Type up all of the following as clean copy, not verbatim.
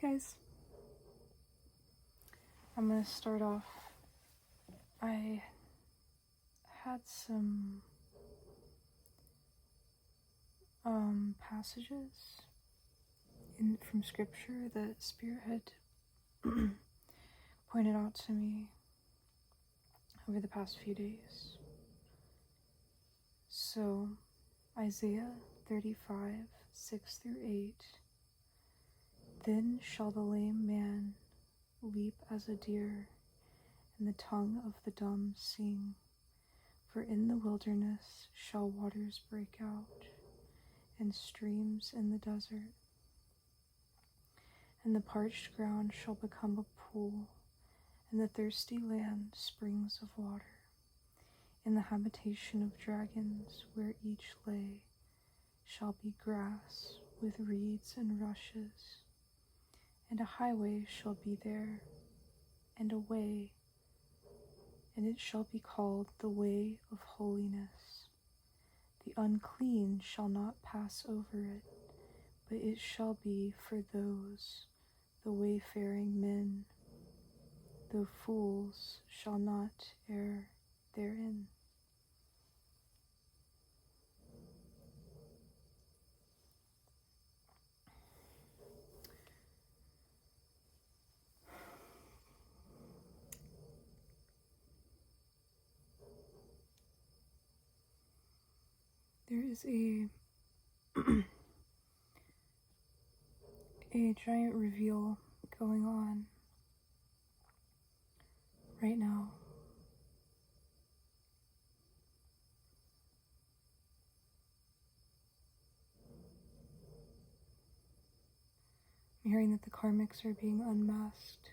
guys, I'm gonna start off. I had some passages from scripture that Spirit had pointed out to me over the past few days. So Isaiah 35, 6-8. Then shall the lame man leap as a deer, and the tongue of the dumb sing. For in the wilderness shall waters break out, and streams in the desert. And the parched ground shall become a pool, and the thirsty land springs of water. In the habitation of dragons, where each lay, shall be grass with reeds and rushes. And a highway shall be there, and a way, and it shall be called the way of holiness. The unclean shall not pass over it, but it shall be for those, the wayfaring men, though fools shall not err therein. There is a giant reveal going on right now. I'm hearing that the karmics are being unmasked.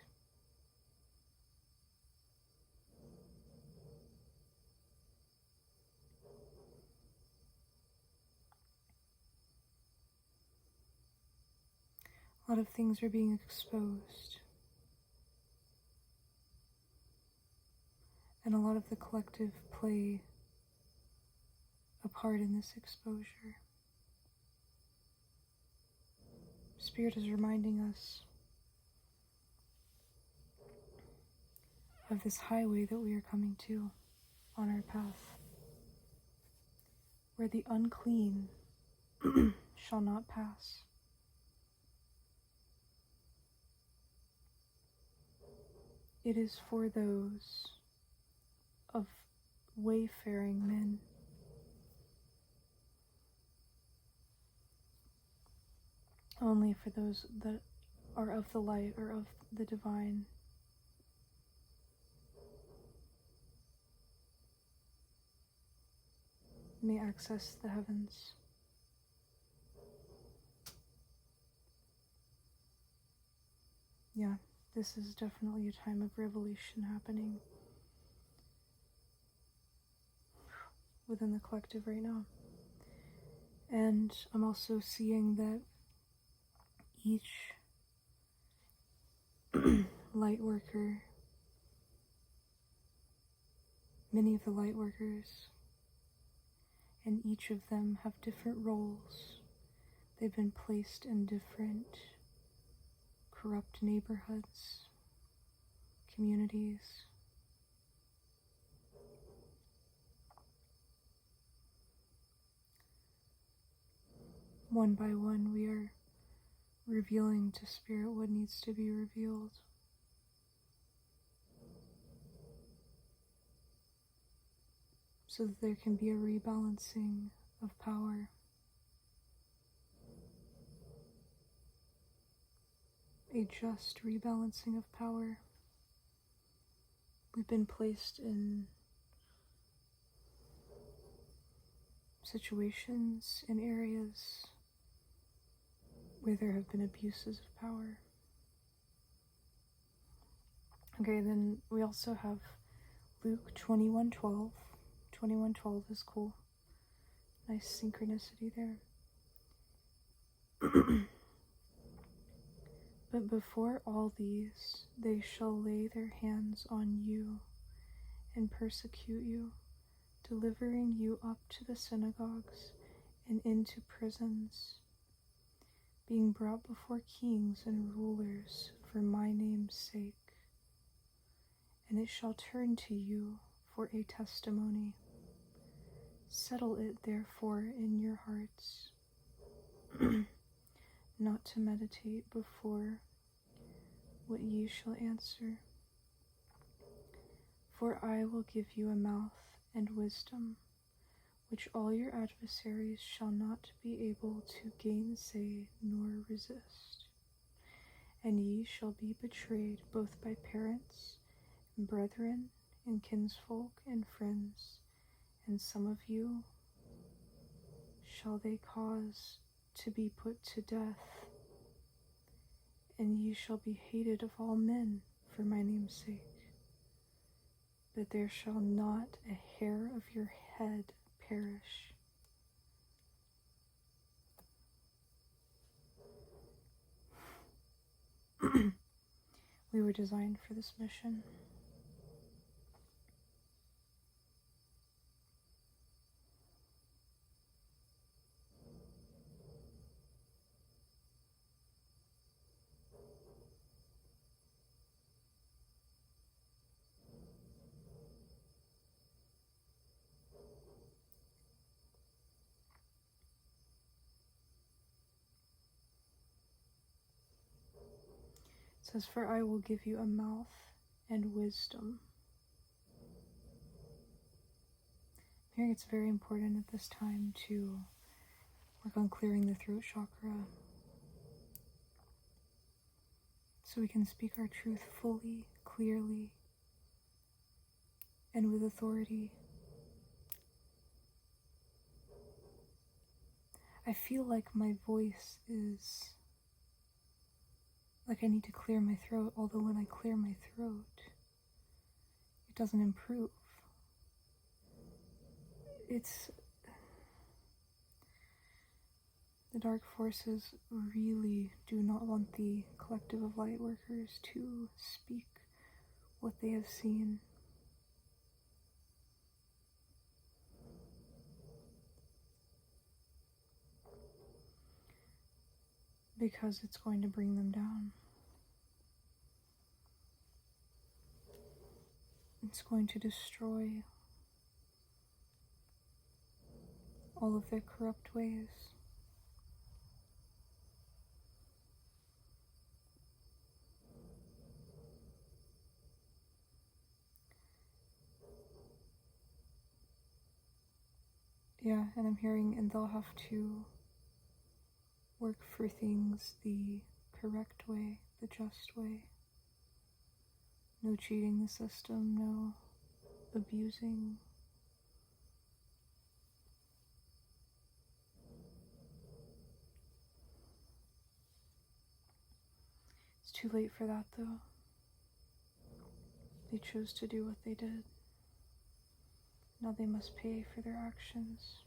A lot of things are being exposed. And a lot of the collective play a part in this exposure. Spirit is reminding us of this highway that we are coming to on our path, where the unclean shall not pass. It is for those of wayfaring men. Only for those that are of the light or of the divine. May access the heavens. Yeah, this is definitely a time of revelation happening within the collective right now. And I'm also seeing that each light worker, many of the light workers, and each of them have different roles. They've been placed in different corrupt neighborhoods, communities. One by one, we are revealing to Spirit what needs to be revealed. So that there can be a rebalancing of power. A just rebalancing of power. We've been placed in situations, in areas where there have been abuses of power. Okay, then we also have Luke 21:12. 21:12 is cool. Nice synchronicity there. But before all these, they shall lay their hands on you and persecute you, delivering you up to the synagogues and into prisons. being brought before kings and rulers for my name's sake. And it shall turn to you for a testimony. Settle it therefore in your hearts, not to meditate before what ye shall answer. For I will give you a mouth and wisdom, which all your adversaries shall not be able to gainsay nor resist. And ye shall be betrayed both by parents and brethren and kinsfolk and friends, and some of you shall they cause to be put to death, and ye shall be hated of all men for my name's sake. But there shall not a hair of your head perish. We were designed for this mission. It says, for I will give you a mouth and wisdom. I think it's very important at this time to work on clearing the throat chakra so we can speak our truth fully, clearly, and with authority. I feel like my voice is like I need to clear my throat, although when I clear my throat, it doesn't improve. The dark forces really do not want the collective of light workers to speak what they have seen. Because it's going to bring them down. It's going to destroy all of their corrupt ways. Yeah, and I'm hearing, and they'll have to work for things the correct way, the just way. No cheating the system, no abusing. It's too late for that, though. They chose to do what they did. Now they must pay for their actions.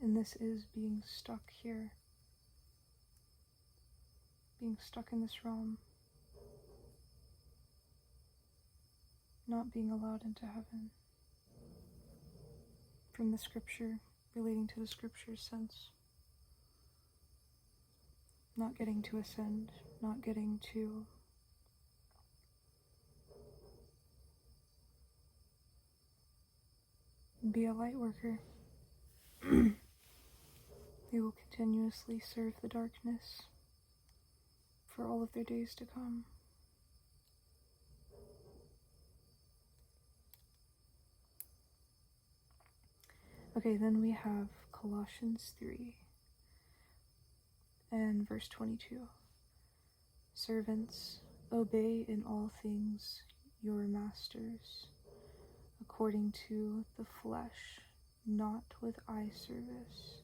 And this is being stuck here. Being stuck in this realm. Not being allowed into heaven. From the scripture, relating to the scripture's sense. Not getting to ascend, not getting to be a light worker. They will continuously serve the darkness for all of their days to come. Okay, then we have Colossians 3 and verse 22. Servants, obey in all things your masters, according to the flesh, not with eye service,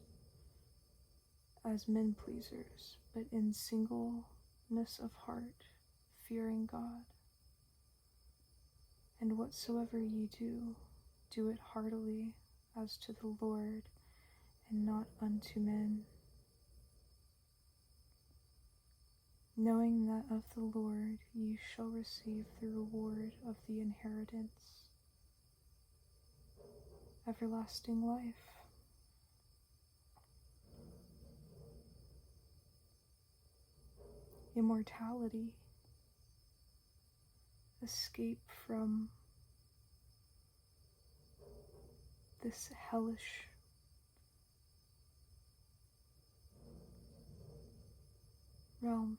as men pleasers, but in singleness of heart, fearing God. And whatsoever ye do, do it heartily, as to the Lord, and not unto men, knowing that of the Lord ye shall receive the reward of the inheritance. everlasting life. Immortality, escape from this hellish realm.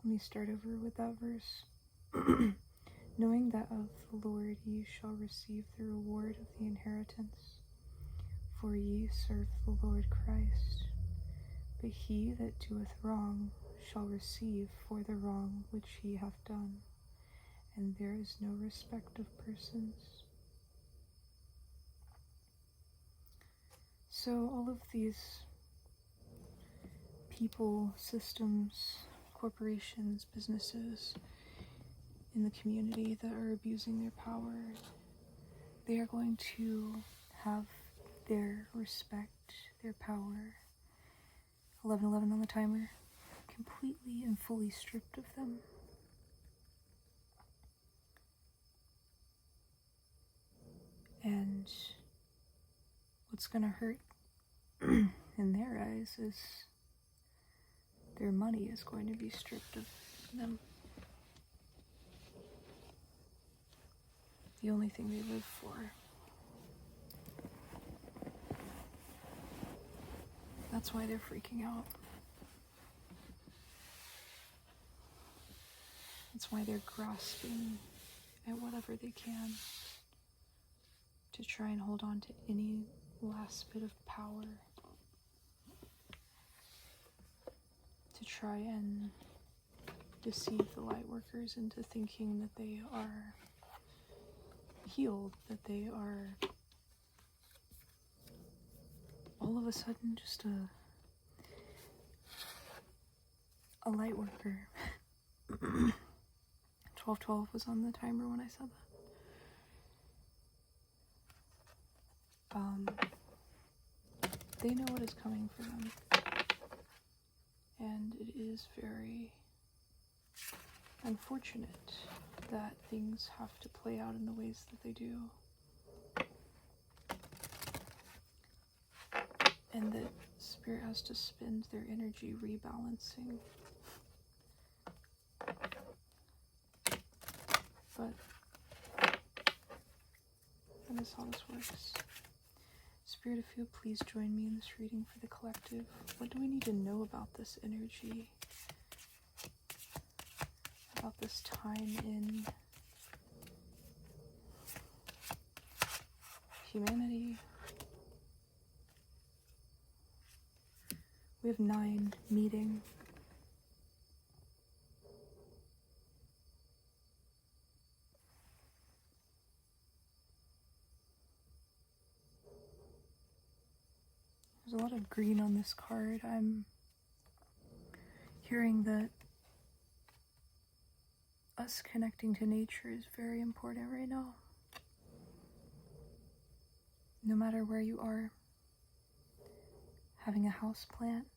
Let me start over with that verse. Knowing that of the Lord ye shall receive the reward of the inheritance, for ye serve the Lord Christ. But he that doeth wrong shall receive for the wrong which he hath done, and there is no respect of persons. So all of these people, systems, corporations, businesses in the community that are abusing their power, they are going to have their respect, their power, 11:11 on the timer, completely and fully stripped of them. And what's going to hurt in their eyes is their money is going to be stripped of them. The only thing they live for. That's why they're freaking out. That's why they're grasping at whatever they can to try and hold on to any last bit of power, to try and deceive the light workers into thinking that they are healed, that they are all of a sudden just a light worker. 12:12 was on the timer when I said that. They know what is coming for them, and it is very unfortunate that things have to play out in the ways that they do, and that Spirit has to spend their energy rebalancing. But that is how this works. Spirit, if you please join me in this reading for the collective. What do we need to know about this energy? About this time in humanity? We have 9 meeting. There's a lot of green on this card. I'm hearing that us connecting to nature is very important right now. No matter where you are, having a house plant,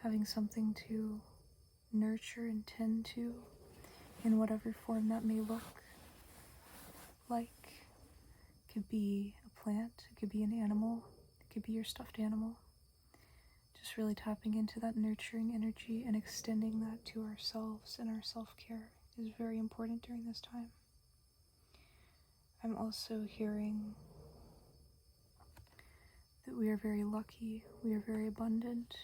having something to nurture and tend to in whatever form that may look like. It could be a plant, it could be an animal, it could be your stuffed animal. Just really tapping into that nurturing energy and extending that to ourselves and our self-care is very important during this time. I'm also hearing that we are very lucky, we are very abundant,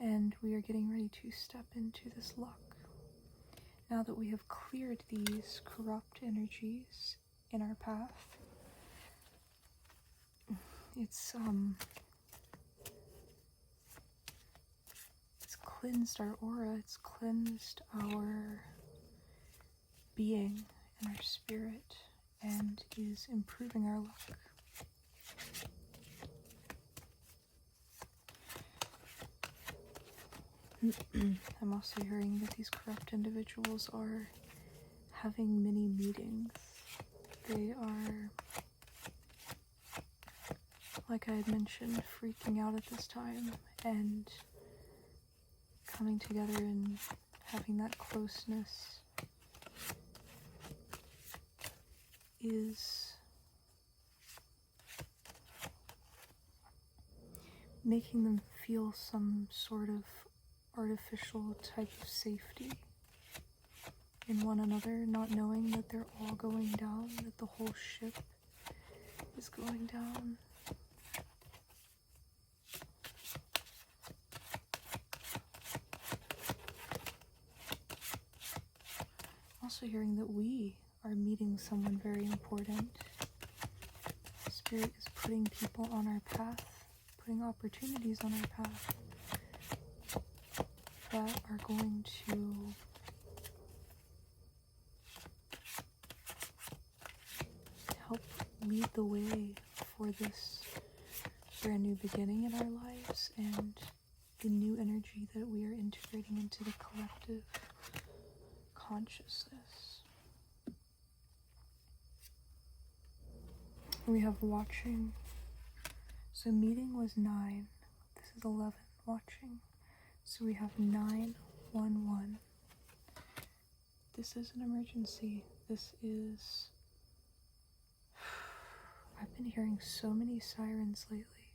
and we are getting ready to step into this luck. Now that we have cleared these corrupt energies in our path, it's cleansed our aura, it's cleansed our being and our spirit, and is improving our luck. I'm also hearing that these corrupt individuals are having many meetings. They are, like I had mentioned, freaking out at this time and coming together and having that closeness is making them feel some sort of artificial type of safety in one another, not knowing that they're all going down, that the whole ship is going down. Also hearing that we are meeting someone very important. Spirit is putting people on our path, putting opportunities on our path that are going to help lead the way for this brand new beginning in our lives and the new energy that we are integrating into the collective consciousness. We have watching. So meeting was 9. This is 11 watching. So we have 911. This is an emergency. This is... I've been hearing so many sirens lately,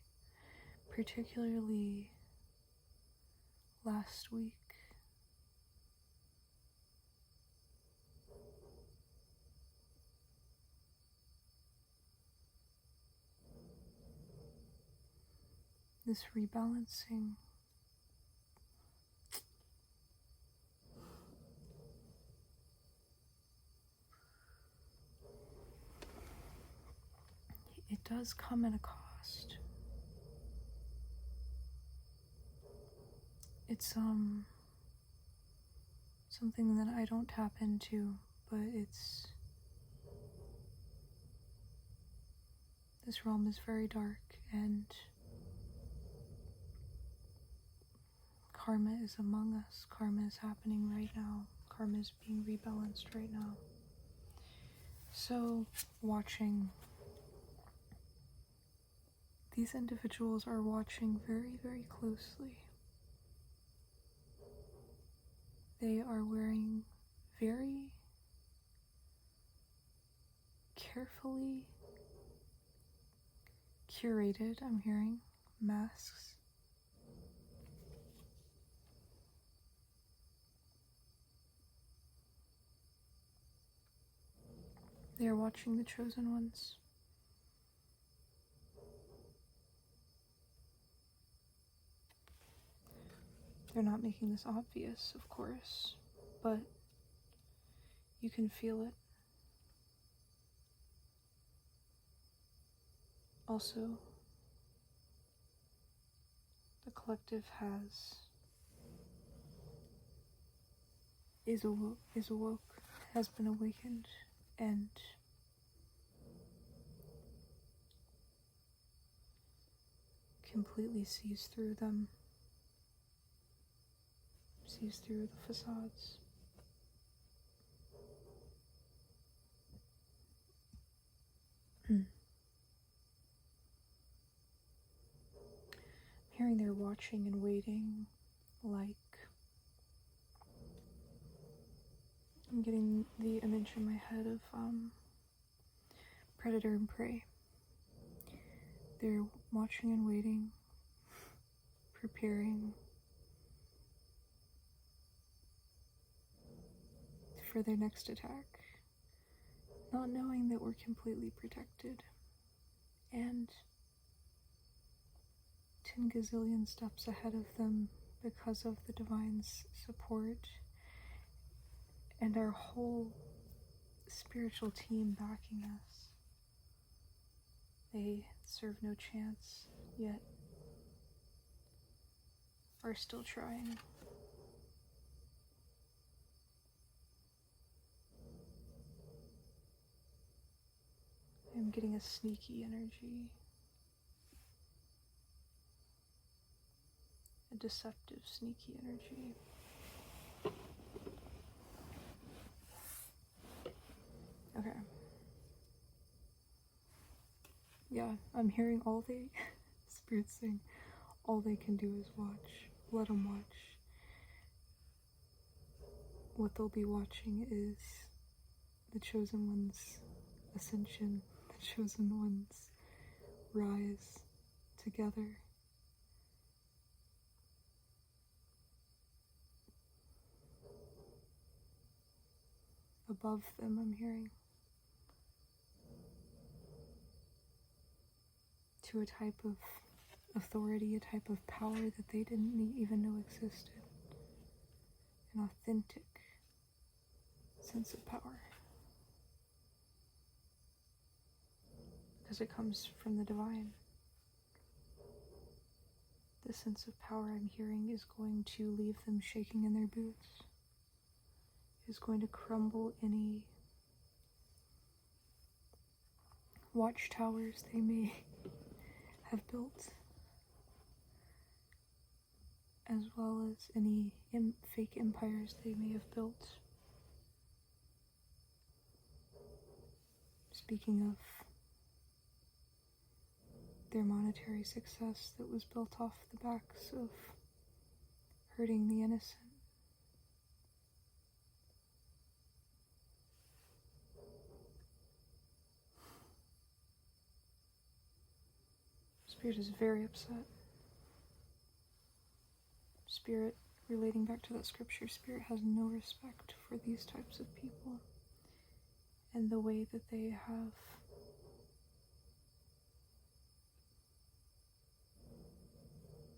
particularly last week. This rebalancing. It does come at a cost. It's something that I don't tap into, but this realm is very dark, and karma is among us. Karma is happening right now. Karma is being rebalanced right now. So, watching. These individuals are watching very, very closely. They are wearing very carefully curated, I'm hearing, masks. They are watching the chosen ones. They're not making this obvious, of course, but you can feel it. Also, the collective is awoke, has been awakened, and completely sees through them, sees through the facades. I'm hearing they're watching and waiting, like, I'm getting the image in my head of predator and prey. They're watching and waiting, preparing for their next attack, not knowing that we're completely protected, and 10 gazillion steps ahead of them because of the divine's support and our whole spiritual team backing us. They serve no chance, yet are still trying. I'm getting a sneaky energy, a deceptive, sneaky energy. Okay. Yeah, I'm hearing all the spirits saying, all they can do is watch. Let them watch. What they'll be watching is the chosen one's ascension, the chosen one's rise together. Above them, I'm hearing. To a type of authority, a type of power that they didn't even know existed. An authentic sense of power. Because it comes from the divine. The sense of power I'm hearing is going to leave them shaking in their boots. Is going to crumble any watchtowers they may have built, as well as any fake empires they may have built. Speaking of their monetary success that was built off the backs of hurting the innocent. Spirit is very upset. Spirit, relating back to that scripture, Spirit has no respect for these types of people and the way that they have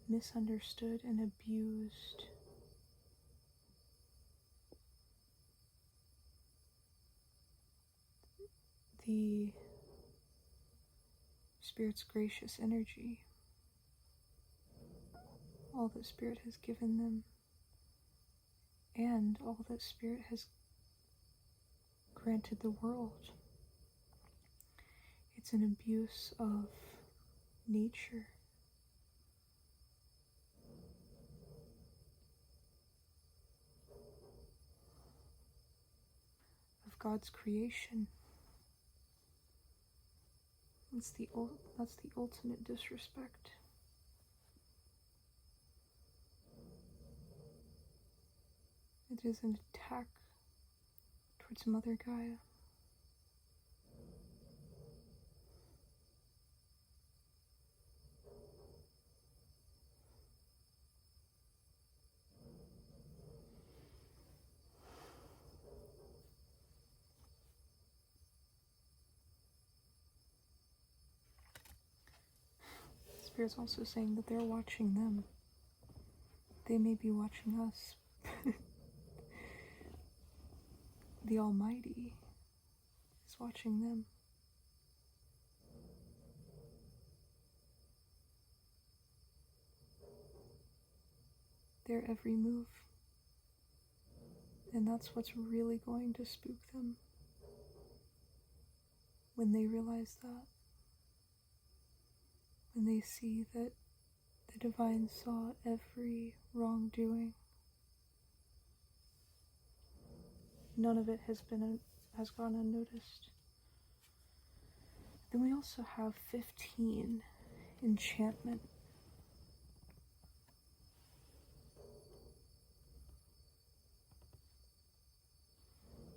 misunderstood and abused the Spirit's gracious energy, all that Spirit has given them, and all that Spirit has granted the world. It's an abuse of nature, of God's creation. That's the ultimate disrespect. It is an attack towards Mother Gaia. Spirit's also saying that they're watching them. They may be watching us. The Almighty is watching them. Their every move. And that's what's really going to spook them when they realize that. When they see that the divine saw every wrongdoing. None of it has gone unnoticed. Then we also have 15, enchantment.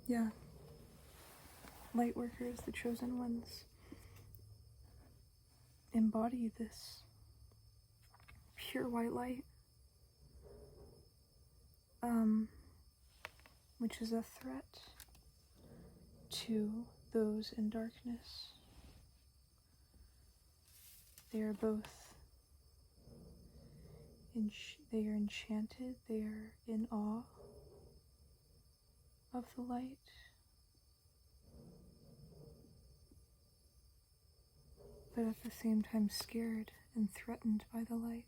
Yeah. Light workers, the chosen ones, embody this pure white light, which is a threat to those in darkness. They are both they are enchanted, they are in awe of the light, but at the same time scared and threatened by the light.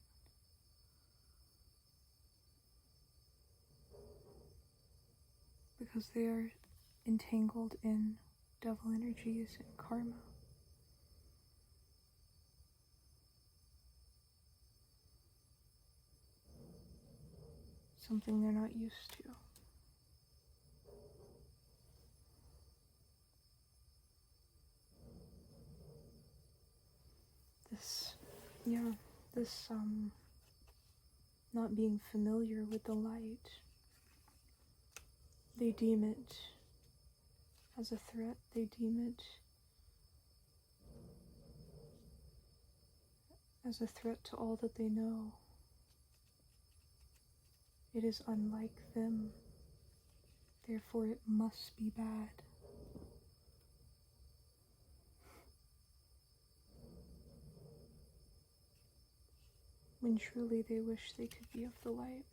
Because they are entangled in devil energies and karma. Something they're not used to. This not being familiar with the light. They deem it as a threat. They deem it as a threat to all that they know. It is unlike them, therefore it must be bad. When truly they wish they could be of the light.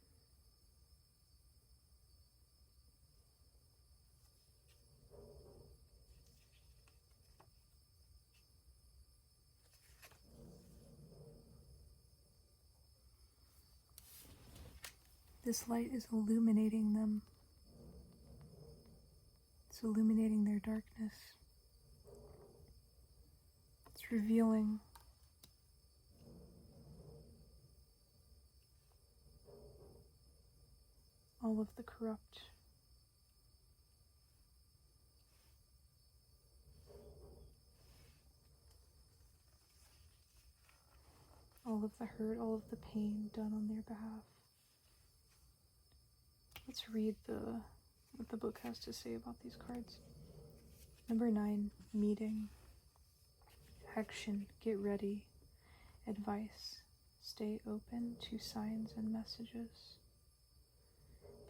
This light is illuminating them. It's illuminating their darkness. It's revealing all of the corrupt. All of the hurt, all of the pain done on their behalf. Let's read what the book has to say about these cards. Number 9, meeting. Action, get ready. Advice, stay open to signs and messages.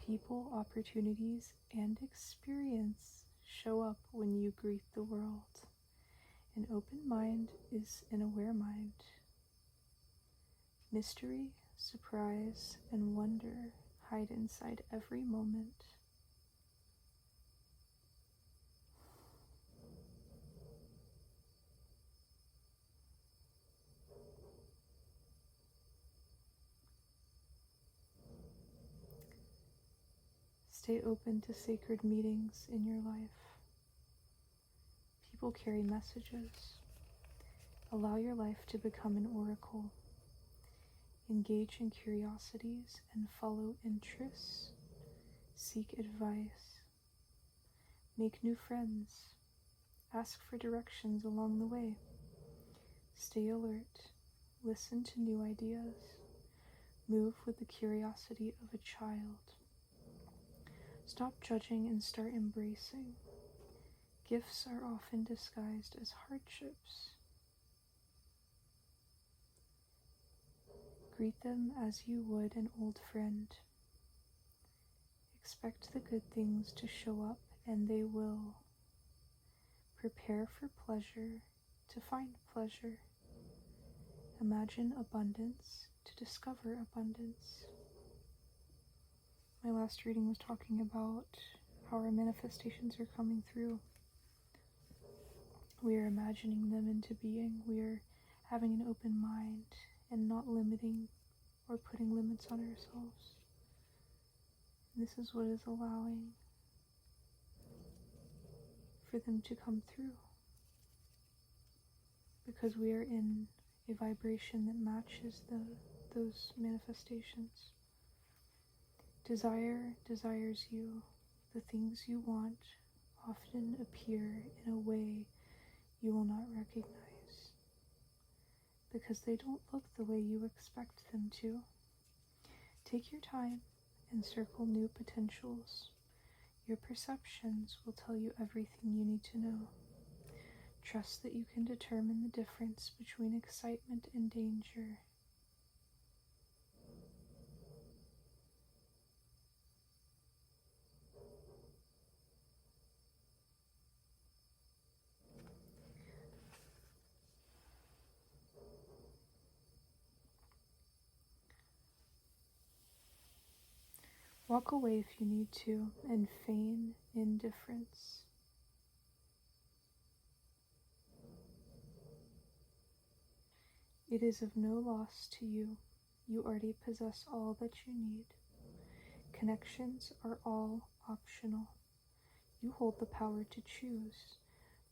People, opportunities, and experience show up when you greet the world. An open mind is an aware mind. Mystery, surprise, and wonder hide inside every moment. Stay open to sacred meetings in your life. People carry messages. Allow your life to become an oracle. Engage in curiosities and follow interests. Seek advice. Make new friends. Ask for directions along the way. Stay alert. Listen to new ideas. Move with the curiosity of a child. Stop judging and start embracing. Gifts are often disguised as hardships. Greet them as you would an old friend. Expect the good things to show up, and they will. Prepare for pleasure to find pleasure. Imagine abundance to discover abundance. My last reading was talking about how our manifestations are coming through. We are imagining them into being. We are having an open mind and not limiting or putting limits on ourselves. This is what is allowing for them to come through, because we are in a vibration that matches those manifestations. Desire desires you. The things you want often appear in a way you will not recognize, because they don't look the way you expect them to. Take your time and circle new potentials. Your perceptions will tell you everything you need to know. Trust that you can determine the difference between excitement and danger. Walk away if you need to and feign indifference. It is of no loss to you. You already possess all that you need. Connections are all optional. You hold the power to choose.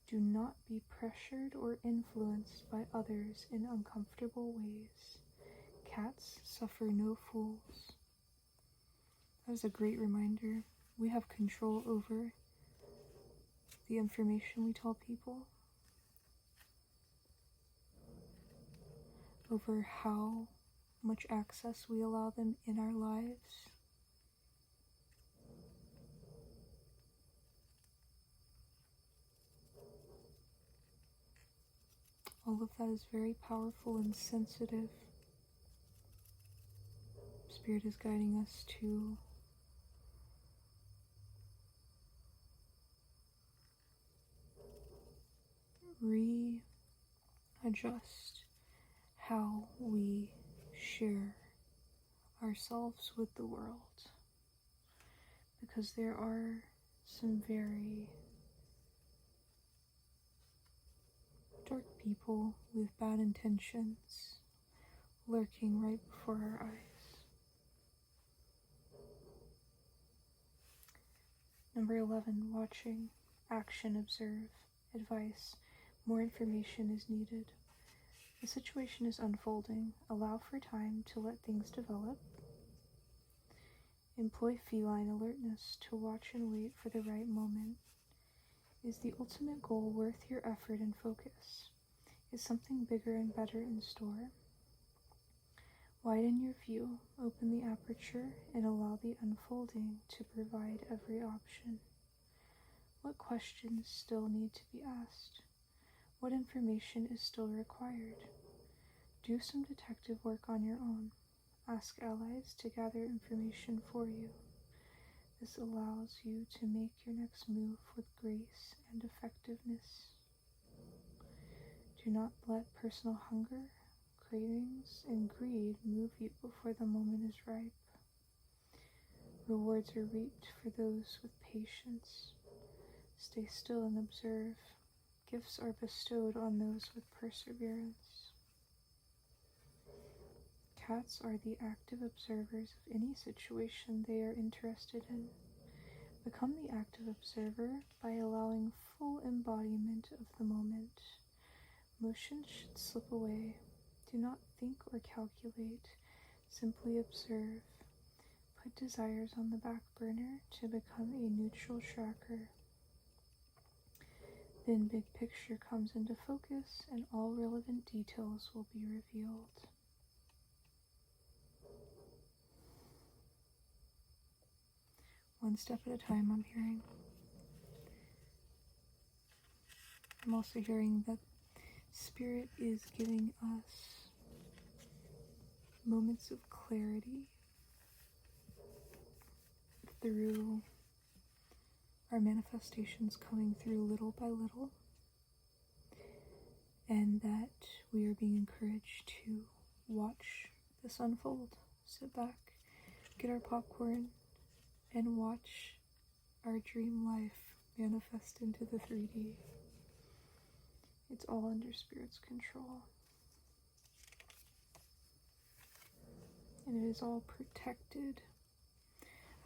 Do not be pressured or influenced by others in uncomfortable ways. Cats suffer no fools. That was a great reminder. We have control over the information we tell people, over how much access we allow them in our lives. All of that is very powerful and sensitive. Spirit is guiding us to readjust how we share ourselves with the world, because there are some very dark people with bad intentions lurking right before our eyes. Number 11, watching, action, observe, advice. More information is needed. The situation is unfolding. Allow for time to let things develop. Employ feline alertness to watch and wait for the right moment. Is the ultimate goal worth your effort and focus? Is something bigger and better in store? Widen your view, open the aperture, and allow the unfolding to provide every option. What questions still need to be asked? What information is still required? Do some detective work on your own. Ask allies to gather information for you. This allows you to make your next move with grace and effectiveness. Do not let personal hunger, cravings, and greed move you before the moment is ripe. Rewards are reaped for those with patience. Stay still and observe. Gifts are bestowed on those with perseverance. Cats are the active observers of any situation they are interested in. Become the active observer by allowing full embodiment of the moment. Motion should slip away. Do not think or calculate. Simply observe. Put desires on the back burner to become a neutral tracker. Then big picture comes into focus and all relevant details will be revealed. One step at a time, I'm hearing. I'm also hearing that Spirit is giving us moments of clarity through our manifestations coming through little by little, and that we are being encouraged to watch this unfold. Sit back, get our popcorn, and watch our dream life manifest into the 3D. It's all under Spirit's control. And it is all protected.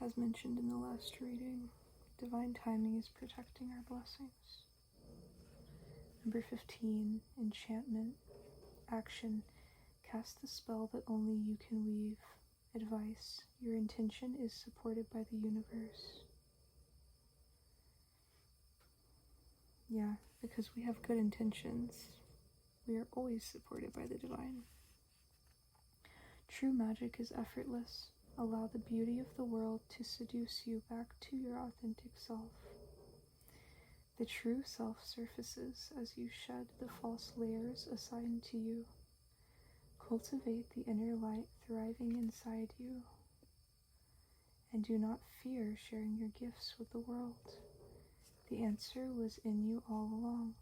As mentioned in the last reading, divine timing is protecting our blessings. Number 15, enchantment, action. Cast the spell that only you can weave. Advice, your intention is supported by the universe. Yeah, because we have good intentions, we are always supported by the divine. True magic is effortless. Allow the beauty of the world to seduce you back to your authentic self. The true self surfaces as you shed the false layers assigned to you. Cultivate the inner light thriving inside you. And do not fear sharing your gifts with the world. The answer was in you all along.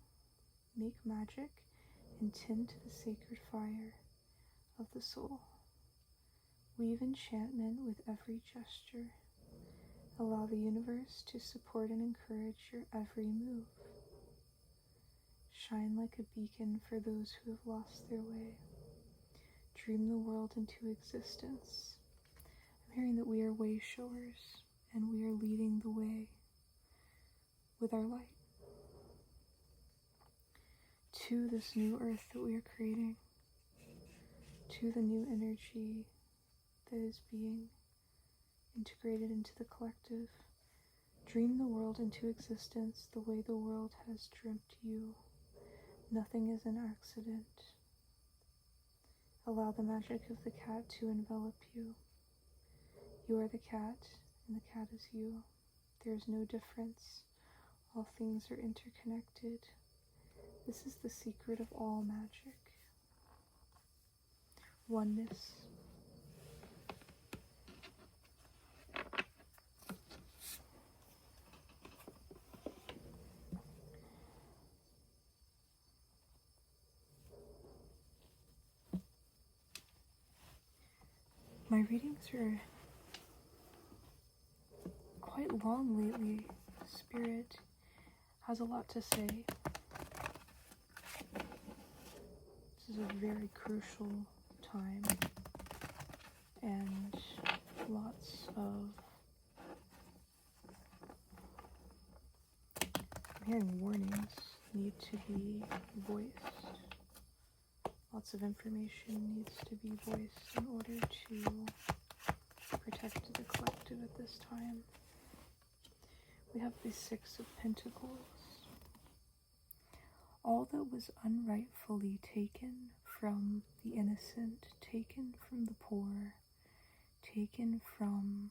Make magic and tend to the sacred fire of the soul. Weave enchantment with every gesture. Allow the universe to support and encourage your every move. Shine like a beacon for those who have lost their way. Dream the world into existence. I'm hearing that we are way showers and we are leading the way with our light to this new earth that we are creating, to the new energy that is being integrated into the collective. Dream the world into existence the way the world has dreamt you. Nothing is an accident. Allow the magic of the cat to envelop you. You are the cat, and the cat is you. There is no difference. All things are interconnected. This is the secret of all magic. Oneness. My readings are quite long lately. Spirit has a lot to say. This is a very crucial time, and lots of, I'm hearing warnings need to be voiced. Lots of information needs to be voiced in order to protect the collective at this time. We have the Six of Pentacles. All that was unrightfully taken from the innocent, taken from the poor, taken from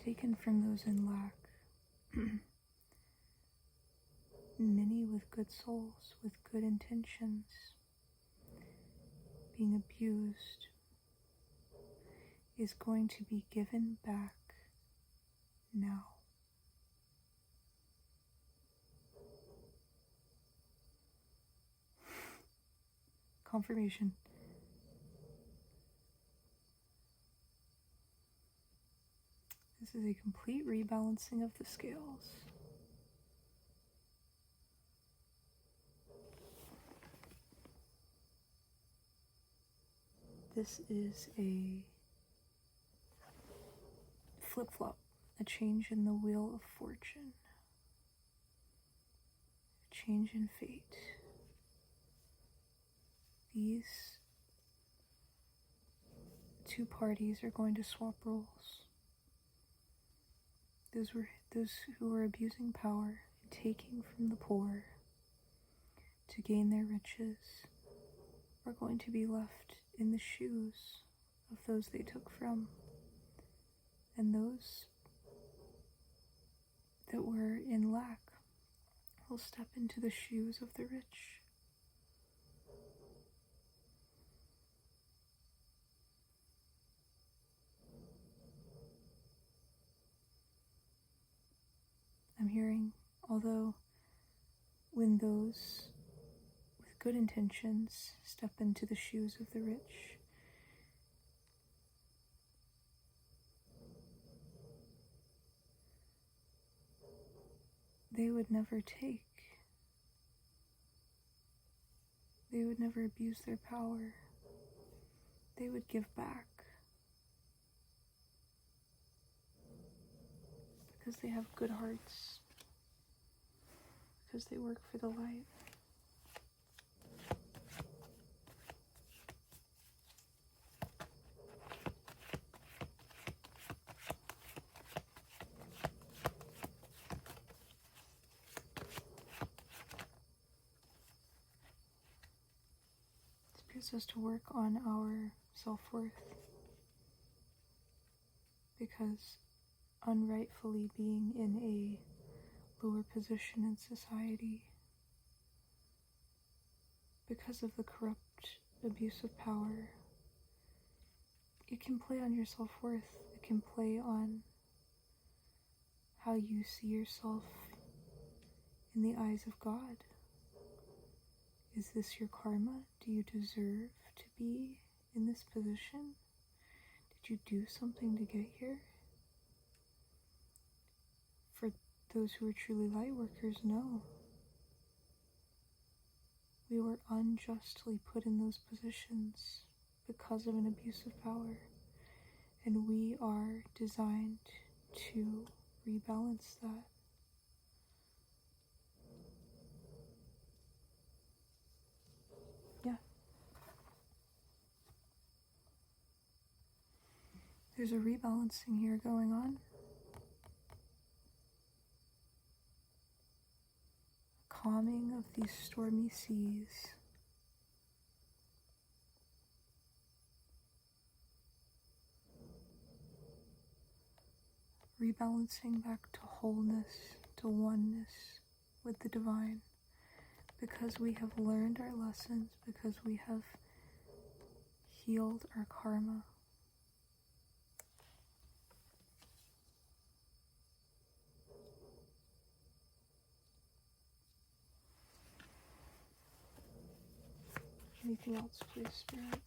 taken from those in lack. Many with good souls, with good intentions, being abused, is going to be given back now. Confirmation. This is a complete rebalancing of the scales. This is a flip-flop, a change in the wheel of fortune, a change in fate. These two parties are going to swap roles. Those who were abusing power and taking from the poor to gain their riches are going to be left in the shoes of those they took from, and those that were in lack will step into the shoes of the rich. I'm hearing, although when those with good intentions step into the shoes of the rich, they would never take. They would never abuse their power. They would give back. Because they have good hearts. Because they work for the light. Spirit says to work on our self-worth, because unrightfully being in a lower position in society, because of the corrupt abuse of power, it can play on your self-worth. It can play on how you see yourself in the eyes of God. Is this your karma? Do you deserve to be in this position? Did you do something to get here? For those who are truly light workers, no. We were unjustly put in those positions because of an abuse of power, and we are designed to rebalance that. Yeah. There's a rebalancing here going on. calming of these stormy seas, rebalancing back to wholeness, to oneness with the divine, because we have learned our lessons, because we have healed our karma. Anything else, please, Spirit?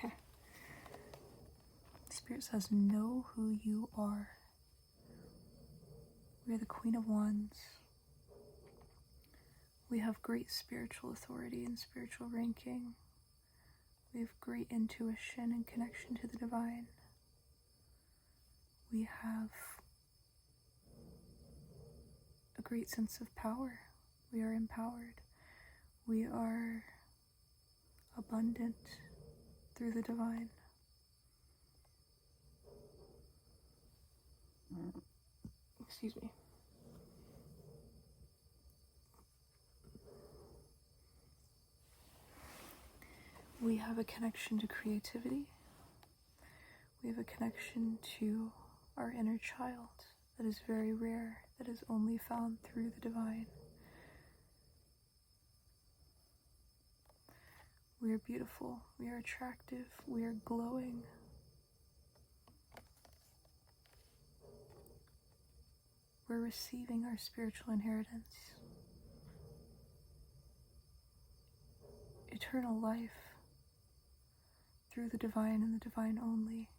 Yeah. Spirit says, know who you are. We are the Queen of Wands. We have great spiritual authority and spiritual ranking. We have great intuition and connection to the divine. We have a great sense of power. We are empowered. We are abundant through the divine. Excuse me. We have a connection to creativity. We have a connection to our inner child that is very rare, that is only found through the divine. We are beautiful, we are attractive, we are glowing. We're receiving our spiritual inheritance. Eternal life through the divine and the divine only.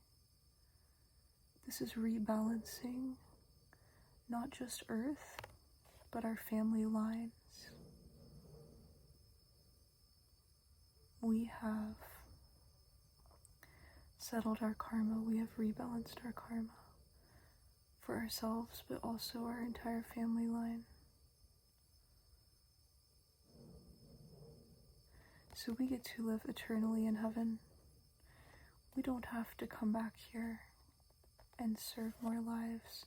This is rebalancing not just Earth, but our family lines. We have settled our karma, we have rebalanced our karma for ourselves, but also our entire family line. So we get to live eternally in heaven. We don't have to come back here and serve more lives,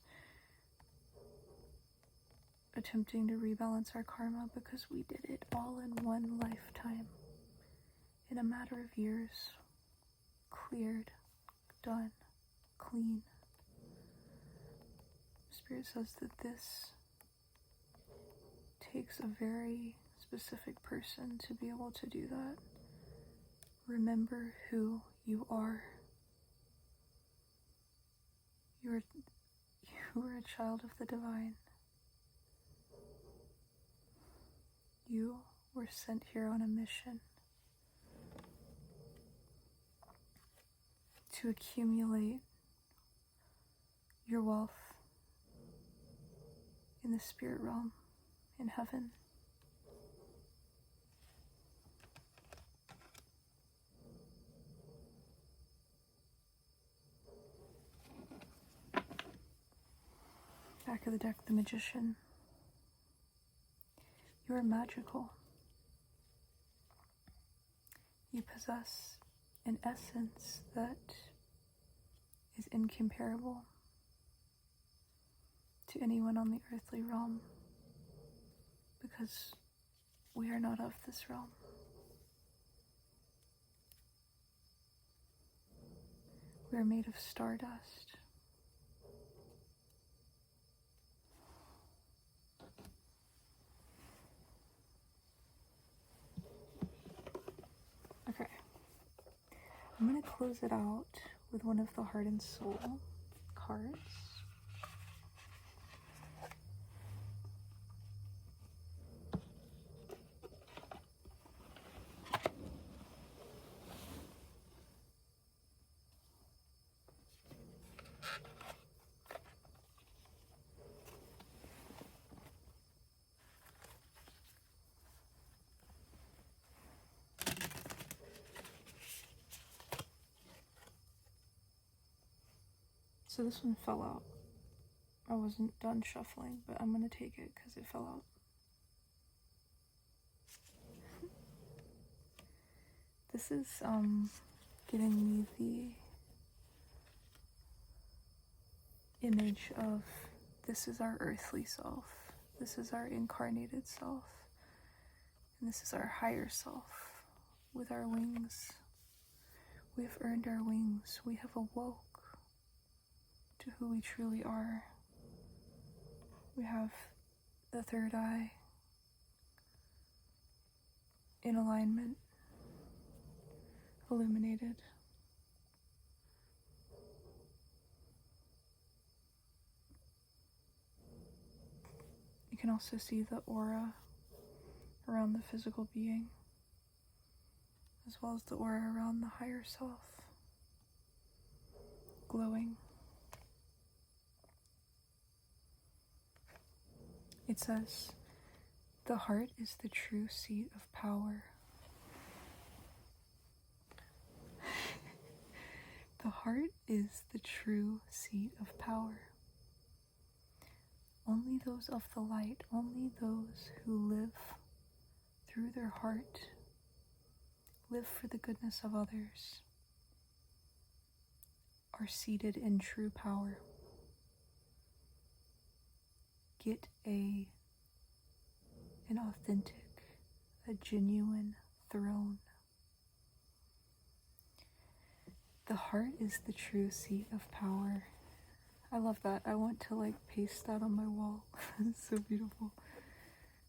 attempting to rebalance our karma, because we did it all in one lifetime. In a matter of years, cleared, done, clean. Spirit says that this takes a very specific person to be able to do that. Remember who you are. You are a child of the divine. You were sent here on a mission to accumulate your wealth in the spirit realm, in heaven. Back of the deck, the Magician. You are magical. You possess an essence that is incomparable to anyone on the earthly realm, because we are not of this realm. We are made of stardust. Okay. I'm going to close it out with one of the Heart and Soul cards. So this one fell out. I wasn't done shuffling, but I'm going to take it because it fell out. This is giving me the image of this is our earthly self, this is our incarnated self, and this is our higher self with our wings. We have earned our wings. We have awoke to who we truly are. We have the third eye in alignment, illuminated. You can also see the aura around the physical being, as well as the aura around the higher self, glowing. It says, the heart is the true seat of power. The heart is the true seat of power. Only those of the light, only those who live through their heart, live for the goodness of others, are seated in true power. Get an authentic, a genuine throne. The heart is the true seat of power. I love that. I want to paste that on my wall. It's so beautiful.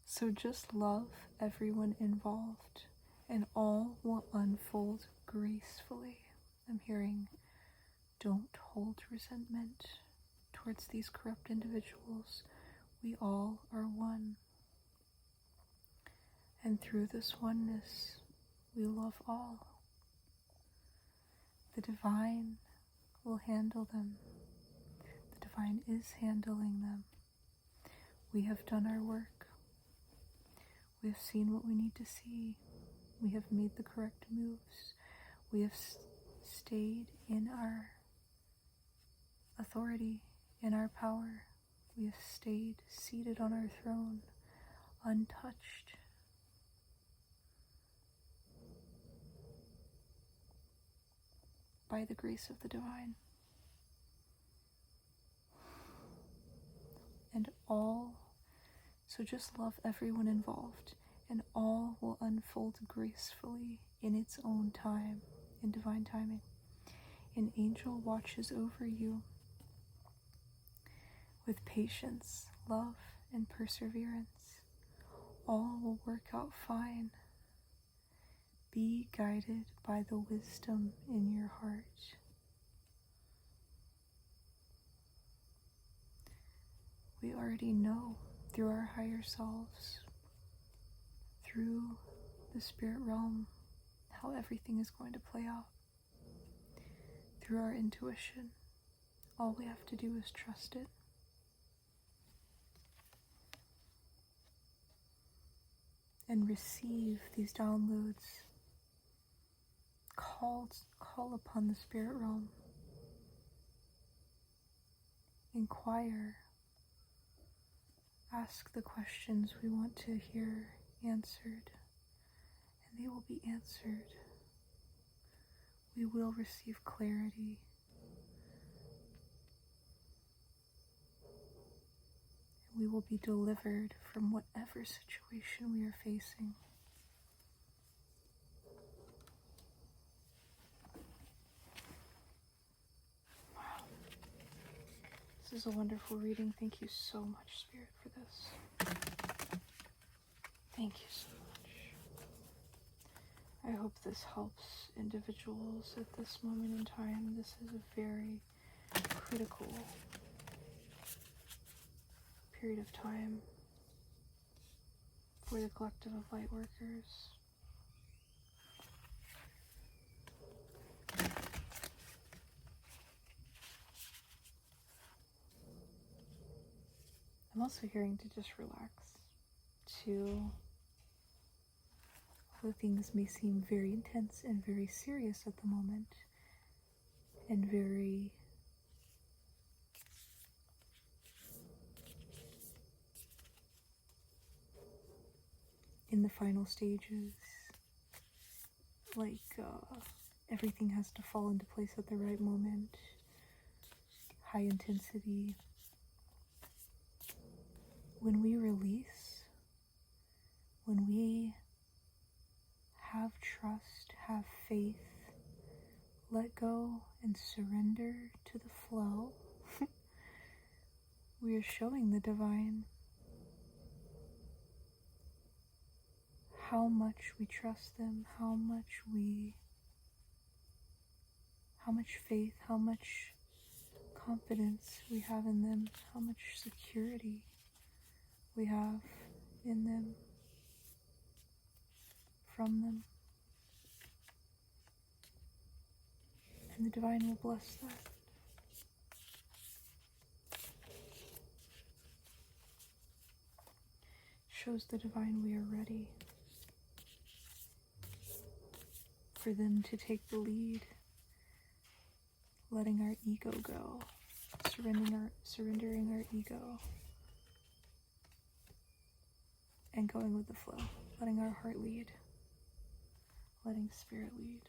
So just love everyone involved and all will unfold gracefully. I'm hearing, don't hold resentment towards these corrupt individuals. We all are one. And through this oneness, we love all. The divine will handle them. The divine is handling them. We have done our work. We have seen what we need to see. We have made the correct moves. We have stayed in our authority, in our power. We have stayed seated on our throne, untouched. By the grace of the divine. And so just love everyone involved, and all will unfold gracefully in its own time, in divine timing. An angel watches over you with patience, love, and perseverance. All will work out fine. Be guided by the wisdom in your heart. We already know through our higher selves, through the spirit realm, how everything is going to play out. Through our intuition, all we have to do is trust it. And receive these downloads. Call upon the spirit realm. Inquire. Ask the questions we want to hear answered, and they will be answered. We will receive clarity. And we will be delivered from whatever situation we are facing. This is a wonderful reading. Thank you so much, Spirit, for this. Thank you so much. I hope this helps individuals at this moment in time. This is a very critical period of time for the collective of light workers. I'm also hearing to just relax, although things may seem very intense and very serious at the moment, and very in the final stages, everything has to fall into place at the right moment. high intensity. When we release, when we have trust, have faith, let go and surrender to the flow, we are showing the divine how much we trust them, how much faith, how much confidence we have in them, how much security we have in them, from them. And the divine will bless that. Shows the divine we are ready for them to take the lead, letting our ego go, surrendering our ego, and going with the flow, letting our heart lead, letting spirit lead.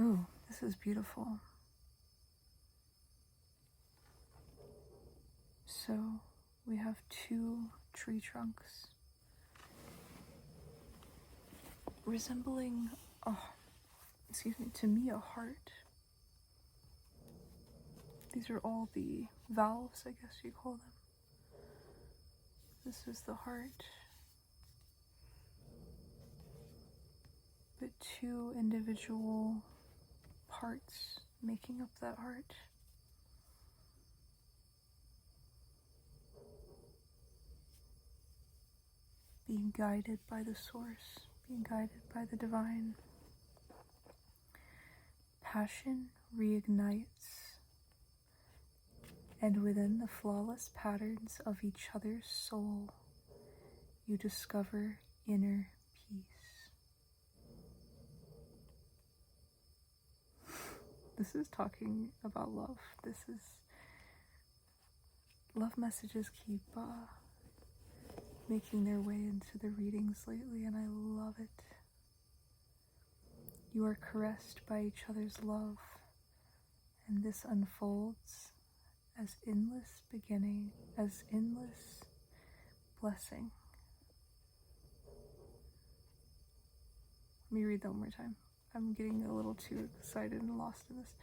Oh, this is beautiful. So we have 2 tree trunks resembling, to me, a heart. These are all the valves, I guess you call them. This is the heart. But 2 individual parts making up that heart. Being guided by the source, being guided by the divine. Passion reignites, and within the flawless patterns of each other's soul, you discover inner peace. This is talking about love. Love messages keep making their way into the readings lately, and I love it. You are caressed by each other's love, and this unfolds as endless beginning, as endless blessing. Let me read that one more time. I'm getting a little too excited and lost in this.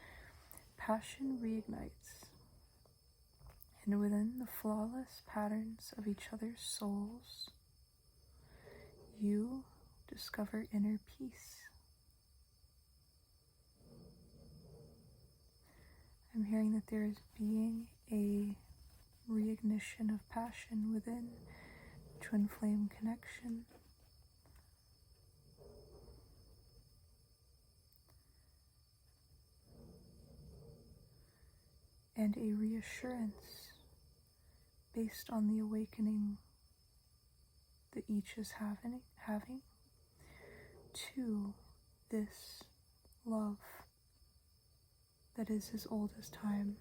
Passion reignites, and within the flawless patterns of each other's souls, you discover inner peace. I'm hearing that there is being a reignition of passion within twin flame connection. And a reassurance based on the awakening that each is having to this love that is as old as time.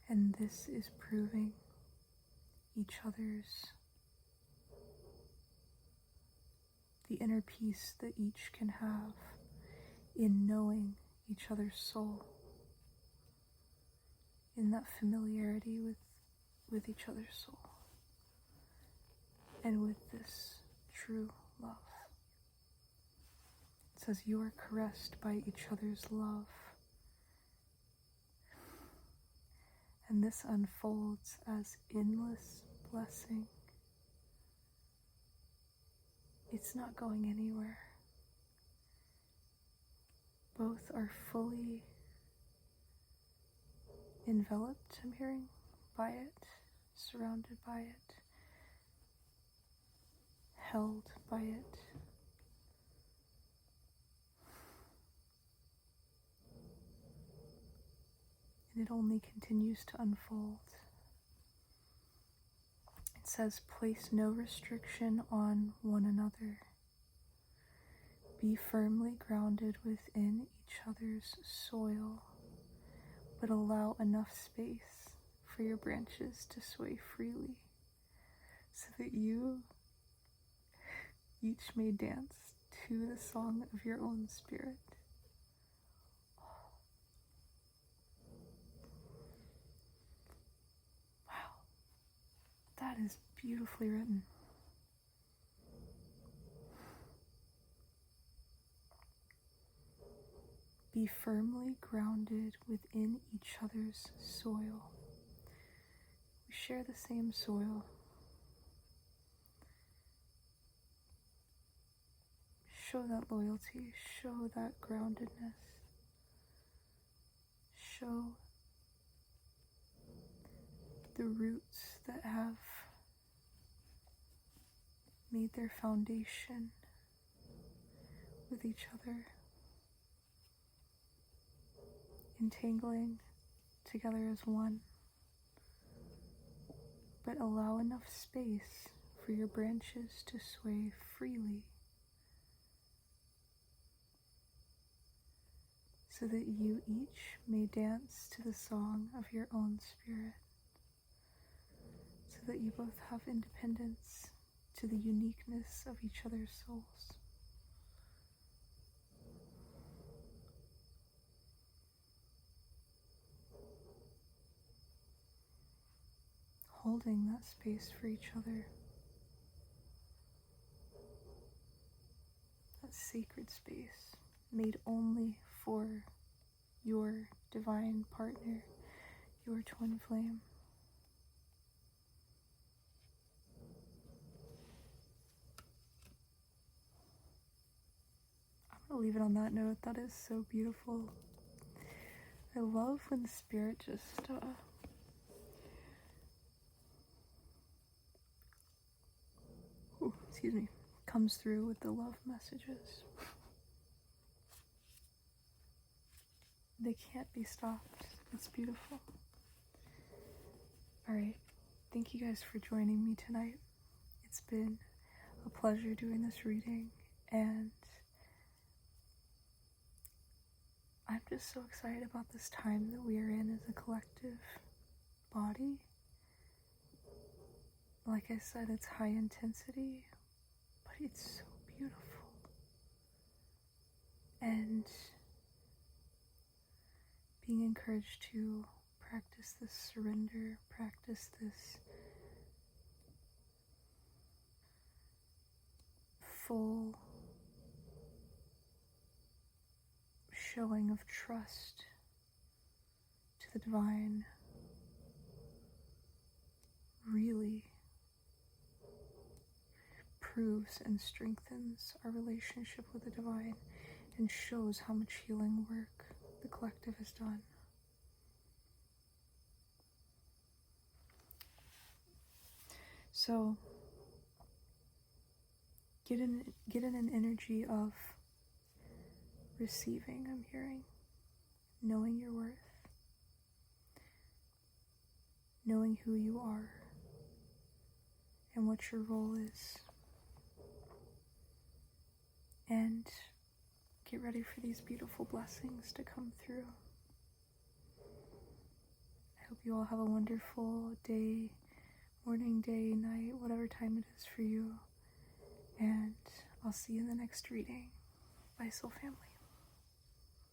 And this is proving each other's, the inner peace that each can have in knowing each other's soul, in that familiarity with each other's soul, and with this true love. It says you are caressed by each other's love, and this unfolds as endless blessing. It's not going anywhere. Both are fully enveloped, I'm hearing, by it, surrounded by it, held by it. And it only continues to unfold. It says, place no restriction on one another. Be firmly grounded within each other's soil, but allow enough space for your branches to sway freely so that you each may dance to the song of your own spirit. Wow, that is beautifully written. Be firmly grounded within each other's soil. We share the same soil. Show that loyalty, show that groundedness, show the roots that have made their foundation with each other, entangling together as one, but allow enough space for your branches to sway freely so that you each may dance to the song of your own spirit, so that you both have independence to the uniqueness of each other's souls. Holding that space for each other, that sacred space made only for your divine partner, your twin flame. I'm going to leave it on that note. That is so beautiful. I love when the spirit just comes through with the love messages. They can't be stopped. It's beautiful. Alright, thank you guys for joining me tonight. It's been a pleasure doing this reading, and I'm just so excited about this time that we are in as a collective body. Like I said, it's high intensity, but it's so beautiful. And being encouraged to practice this surrender, practice this full showing of trust to the divine really proves and strengthens our relationship with the divine and shows how much healing work the collective has done. So get in an energy of receiving, I'm hearing, knowing your worth, knowing who you are and what your role is, and get ready for these beautiful blessings to come through. I hope you all have a wonderful day, morning, day, night, whatever time it is for you, and I'll see you in the next reading. Bye, Soul Family.